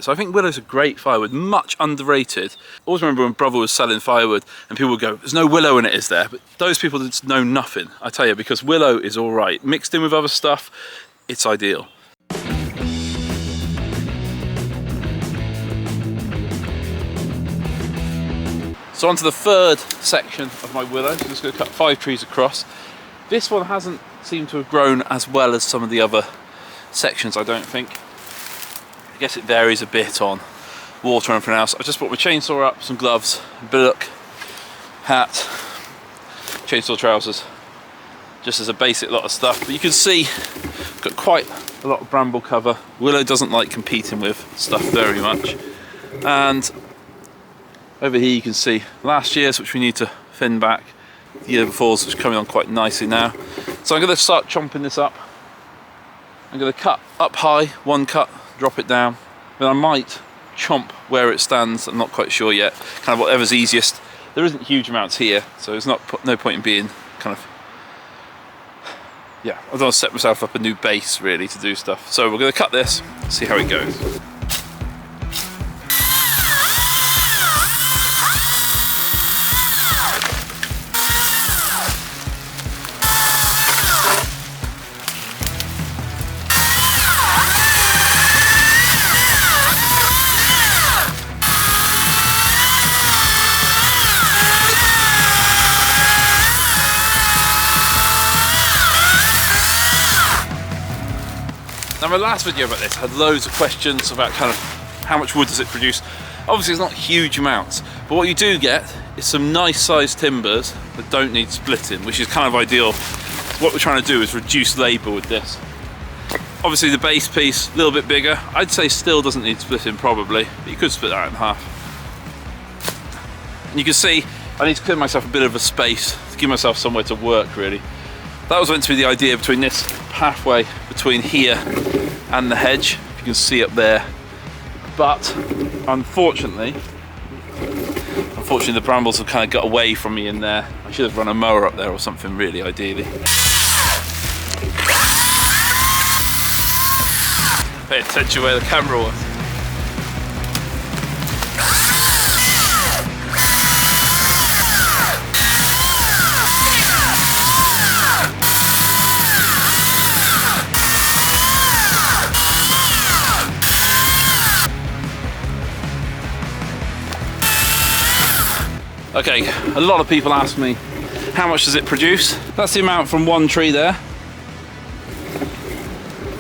So I think willow's a great firewood, much underrated. I always remember when brother was selling firewood and people would go, there's no willow in it, is there? But those people just know nothing, I tell you, because willow is all right. Mixed in with other stuff, it's ideal. So on to the third section of my willow. So I'm just going to cut 5 trees across. This one hasn't seemed to have grown as well as some of the other sections, I don't think. I guess it varies a bit on water and everything else. I just brought my chainsaw up, some gloves, billock, hat, chainsaw trousers, just as a basic lot of stuff. But you can see I've got quite a lot of bramble cover. Willow doesn't like competing with stuff very much. And over here you can see last year's, which we need to thin back. The year before's, which is coming on quite nicely now. So I'm going to start chomping this up. I'm going to cut up high, one cut, drop it down. Then I might chomp where it stands, I'm not quite sure yet. Kind of whatever's easiest. There isn't huge amounts here, so there's no point in being kind of, yeah, I don't want to set myself up a new base really to do stuff. So we're going to cut this, see how it goes. Now my last video about this had loads of questions about kind of how much wood does it produce. Obviously it's not huge amounts, but what you do get is some nice sized timbers that don't need splitting, which is kind of ideal. What we're trying to do is reduce labour with this. Obviously the base piece, a little bit bigger. I'd say still doesn't need splitting probably, but you could split that in half. And you can see I need to clear myself a bit of a space to give myself somewhere to work really. That was meant to be the idea between this pathway between here and the hedge, if you can see up there. But unfortunately the brambles have kind of got away from me in there. I should have run a mower up there or something really, ideally. Pay attention where the camera was. Okay, a lot of people ask me, how much does it produce? That's the amount from one tree there.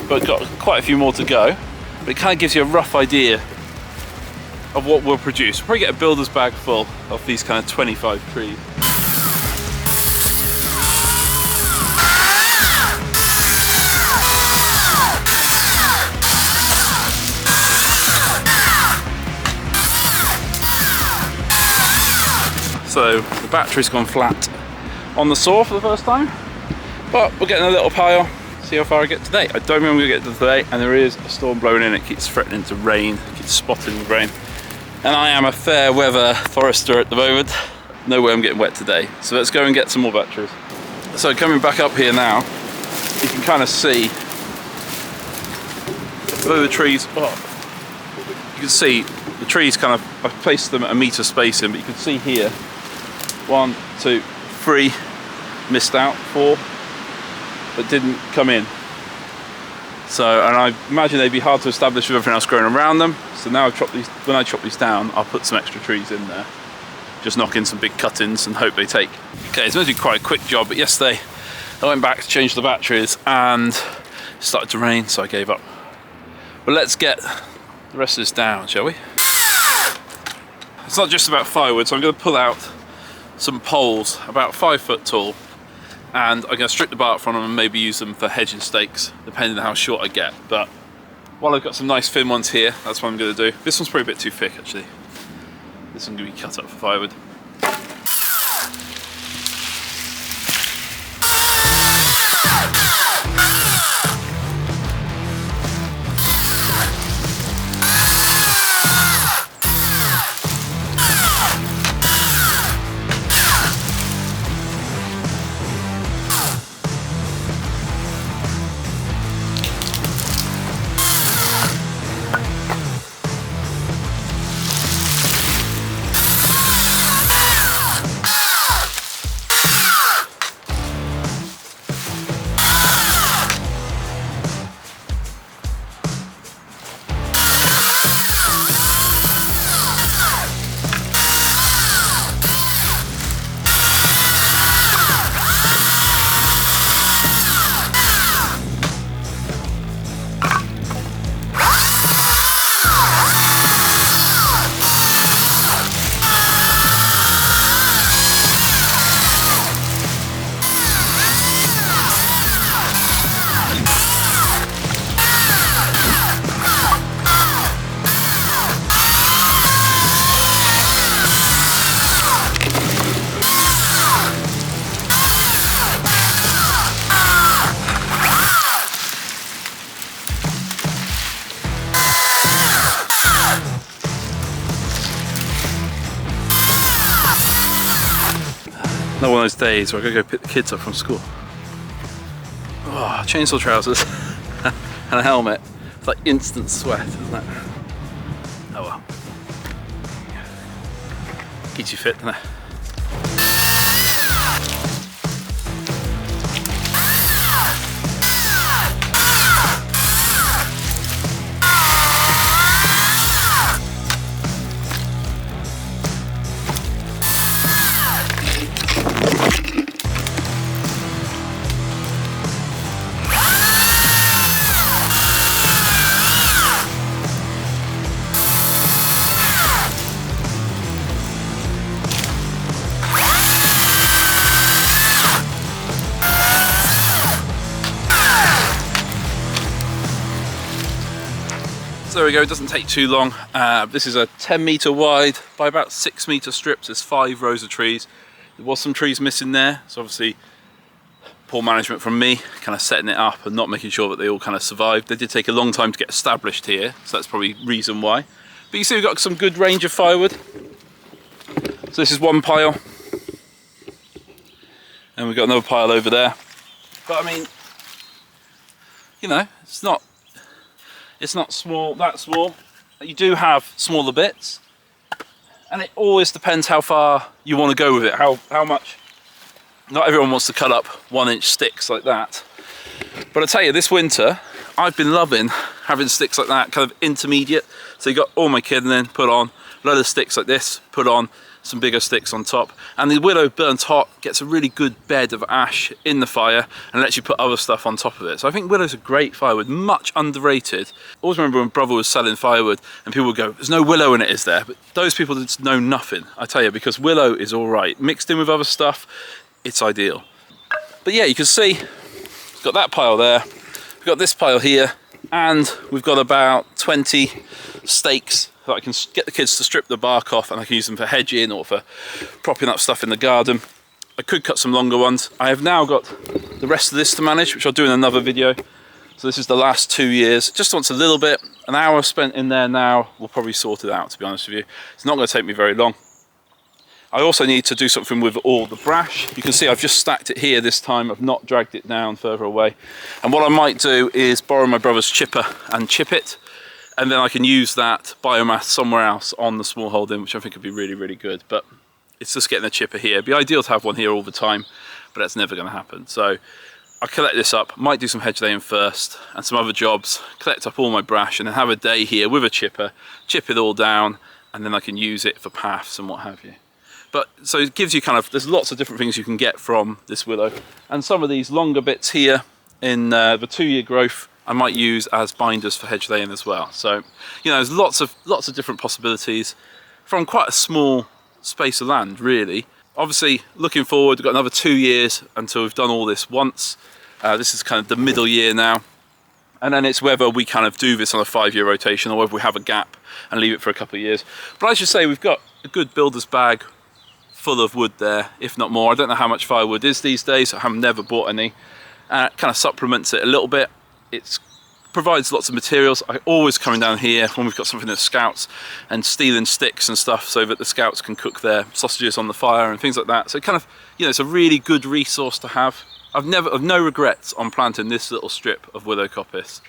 But got quite a few more to go. But it kind of gives you a rough idea of what we'll produce. We'll probably get a builder's bag full of these kind of 25 trees. So the battery's gone flat on the saw for the first time, but we're getting a little pile, see how far I get today. I don't think I'm going to get to today, and there is a storm blowing in, it keeps threatening to rain, it keeps spotting with rain. And I am a fair weather forester at the moment, no way I'm getting wet today. So let's go and get some more batteries. So coming back up here now, you can kind of see where the trees, you can see the trees kind of, I've placed them at a metre spacing, but you can see here, 1, 2, 3 missed out, 4 that didn't come in. So, and I imagine they'd be hard to establish with everything else growing around them. So now I've chopped these, when I chop these down, I'll put some extra trees in there. Just knock in some big cuttings and hope they take. Okay, it's meant to be quite a quick job, but yesterday I went back to change the batteries and it started to rain, so I gave up. But let's get the rest of this down, shall we? It's not just about firewood, so I'm going to pull out some poles about 5 foot tall, and I'm going to strip the bark from them and maybe use them for hedging stakes, depending on how short I get. But while I've got some nice thin ones here, that's what I'm going to do. This one's probably a bit too thick actually. This one's going to be cut up for firewood. Another one of those days where I gotta go pick the kids up from school. Oh, chainsaw trousers and a helmet. It's like instant sweat, isn't it? Oh well. Keeps you fit, doesn't it? So there we go, it doesn't take too long. This is a 10-metre wide by about 6-metre strips. There's 5 rows of trees. There was some trees missing there, so obviously poor management from me, kind of setting it up and not making sure that they all kind of survived. They did take a long time to get established here, so that's probably reason why. But you see we've got some good range of firewood. So this is one pile, and we've got another pile over there. But I mean, you know, it's not small, that small. You do have smaller bits, and it always depends how far you want to go with it, how much. Not everyone wants to cut up 1-inch sticks like that. But I tell you, this winter, I've been loving having sticks like that, kind of intermediate. So you got all my kid and then put on a load of sticks like this, put on some bigger sticks on top. And the willow burnt hot gets a really good bed of ash in the fire and lets you put other stuff on top of it. So I think willow's a great firewood, much underrated. Always remember when brother was selling firewood and people would go, there's no willow in it, is there? But those people just know nothing, I tell you, because willow is all right. Mixed in with other stuff, it's ideal. But yeah, you can see, we've got that pile there, we've got this pile here, and we've got about 20 stakes that I can get the kids to strip the bark off, and I can use them for hedging or for propping up stuff in the garden. I could cut some longer ones. I have now got the rest of this to manage, which I'll do in another video. So this is the last 2 years. Just wants a little bit. An hour spent in there now will probably sort it out, to be honest with you. It's not going to take me very long. I also need to do something with all the brash. You can see I've just stacked it here this time. I've not dragged it down further away. And what I might do is borrow my brother's chipper and chip it. And then I can use that biomass somewhere else on the small holding, which I think would be really, really good. But it's just getting a chipper here. It'd be ideal to have one here all the time, but that's never going to happen. So I'll collect this up, might do some hedge laying first and some other jobs, collect up all my brash and then have a day here with a chipper, chip it all down, and then I can use it for paths and what have you. But so it gives you kind of, there's lots of different things you can get from this willow. And some of these longer bits here in the 2-year growth, I might use as binders for hedge laying as well. So, you know, there's lots of different possibilities from quite a small space of land, really. Obviously, looking forward, we've got another 2 years until we've done all this once. This is kind of the middle year now. And then it's whether we kind of do this on a 5-year rotation or whether we have a gap and leave it for a couple of years. But I should say we've got a good builder's bag full of wood there, if not more. I don't know how much firewood is these days. I have never bought any. Kind of supplements it a little bit. It provides lots of materials. I always coming down here when we've got something that scouts and stealing sticks and stuff so that the scouts can cook their sausages on the fire and things like that. So it kind of, you know, it's a really good resource to have. I've no regrets on planting this little strip of willow coppice.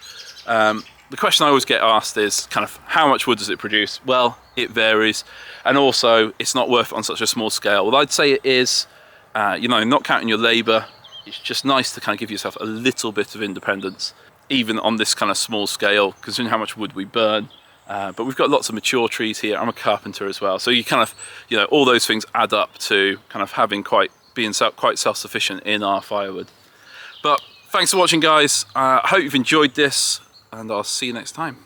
The question I always get asked is kind of how much wood does it produce? Well, it varies, and also it's not worth it on such a small scale. Well, I'd say it is, you know, not counting your labour. It's just nice to kind of give yourself a little bit of independence, even on this kind of small scale, considering how much wood we burn. But we've got lots of mature trees here. I'm a carpenter as well, so you kind of, you know, all those things add up to kind of having being quite self-sufficient in our firewood. But thanks for watching, guys. I hope you've enjoyed this, and I'll see you next time.